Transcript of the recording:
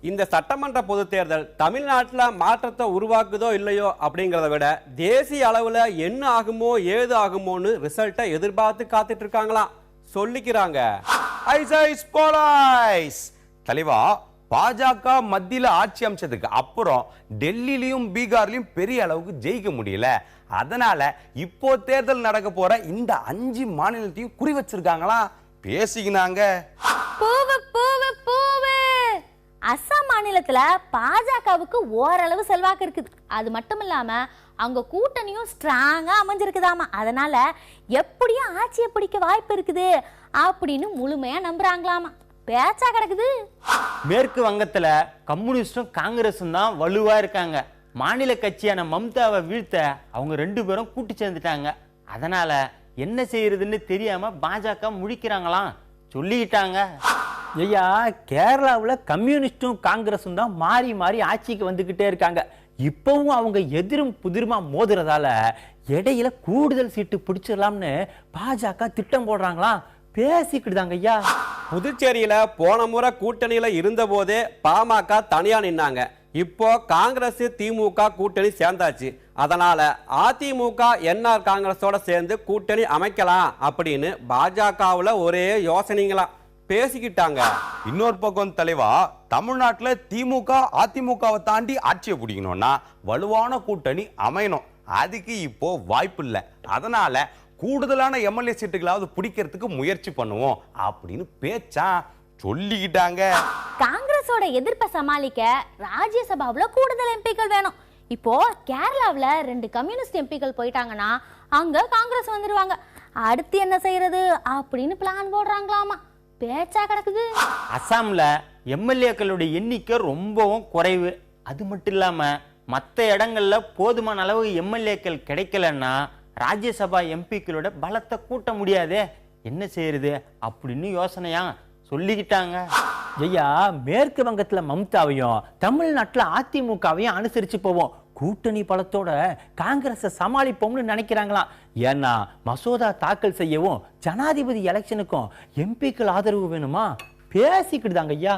இந்த சட்டமன்ற பொது தேர்தல் தமிழ்நாட்டில் மாற்றத்தை உருவாக்குதோ இல்லையோ அப்படிங்கிறத விட தேசிய அளவில் என்ன ஆகுமோ ஏது ஆகுமோன்னு ரிசல்ட்டை எதிர்பார்த்து காத்துட்டு இருக்காங்களாம் சொல்லிக்கிறாங்க. தலைவா, பாஜக மத்தியில ஆட்சி அமைச்சதுக்கு அப்புறம் டெல்லியிலும் பீகார்லயும் பெரிய அளவுக்கு ஜெயிக்க முடியல. அதனால இப்போ தேர்தல் நடக்க போற இந்த 5 மாநிலத்தையும் குறி வச்சிருக்காங்களா பேசிக்கினாங்க. அசாம் மாநிலத்துல பாஜகவுக்கு ஓரளவு செல்வாக்கு இருக்குது. அது மட்டும் இல்லாம அங்க கூட்டணியும் ஸ்ட்ராங்கா அமைஞ்சிருக்குதாமா. அதனால எப்படியும் ஆட்சியை பிடிக்க வாய்ப்பு இருக்குது அப்படின்னு முழுமையா நம்புறாங்களாமா. பேச்சா கிடக்குது. மேற்கு வங்கத்துல கம்யூனிஸ்டும் காங்கிரஸும் தான் வலுவா இருக்காங்க. மாநில கட்சியான மம்தாவை வீழ்த்த அவங்க 2 பேரும் கூட்டு சேர்ந்துட்டாங்க. அதனால என்ன செய்யறதுன்னு தெரியாம பாஜக முழிக்கிறாங்களாம் சொல்லிக்கிட்டாங்க. ஐயா, கேரளாவில் கம்யூனிஸ்டும் காங்கிரஸும் தான் மாறி மாறி ஆட்சிக்கு வந்துக்கிட்டே இருக்காங்க. இப்பவும் அவங்க எதிரும் புதிருமா மோதுறதால இடையில கூடுதல் சீட்டு பிடிச்சிடலாம்னு பாஜக திட்டம் போடுறாங்களாம் பேசிக்கிட்டுதாங்க. ஐயா, புதுச்சேரியில போன முறை கூட்டணியில இருந்த போதே பாமக தனியா நின்னாங்க. இப்போ காங்கிரஸ் திமுக கூட்டணி சேர்ந்தாச்சு. அதனால அதிமுக என்ஆர் காங்கிரஸோட சேர்ந்து கூட்டணி அமைக்கலாம் அப்படின்னு பாஜகவுல ஒரே யோசனைங்களாம் பேசிக்கிட்டாங்க. இன்னொரு பக்கம் தலைவா, தமிழ்நாட்டுல திமுக அதிமுகவை தாண்டி ஆட்சியை பிடிக்கணும்னா வலுவான கூட்டணி அமையணும். அதுக்கு இப்போ வாய்ப்பு இல்லை. அதனால கூடுதலான எம்எல்ஏ சீட்டுகளாவது பிடிக்கிறதுக்கு முயற்சி பண்ணுவோம் அப்படின்னு பேச்சா சொல்லிக்கிட்டாங்க. காங்கிரஸோட எதிர்ப்பை சமாளிக்க ராஜ்யசபாவுல கூடுதல் எம்பிக்கள் வேணும். இப்போ கேரளாவுல 2 கம்யூனிஸ்ட் எம்பிக்கள் போயிட்டாங்கன்னா அங்க காங்கிரஸ் வந்துருவாங்க. அடுத்து என்ன செய்யறது அப்படின்னு பிளான் போடுறாங்களாமா. பேச்சா கிடக்குது. அசாம்ல எம்எல்ஏக்களுடைய எண்ணிக்கை ரொம்பவும் குறைவு. அது மட்டும் இல்லாம மற்ற இடங்கள்ல போதுமான அளவு எம்எல்ஏக்கள் கிடைக்கலன்னா ராஜ்யசபா எம்பிக்களோட பலத்தை கூட்ட முடியாதே, என்ன செய்யறது அப்படின்னு யோசனையா சொல்லிக்கிட்டாங்க. ஐயா, மேற்கு வங்கத்துல மம்தாவையும் தமிழ்நாட்டுல அதிமுகவையும் அனுசரிச்சு போவோம். கூட்டணி பலத்தோட காங்கிரஸை சமாளிப்போம்னு நினைக்கிறாங்களாம். ஏன்னா மசோதா தாக்கல் செய்யவும் ஜனாதிபதி எலெக்ஷனுக்கும் எம்பிக்கள் ஆதரவு வேணுமா பேசிக்கிட்டுதாங்க. ஐயா,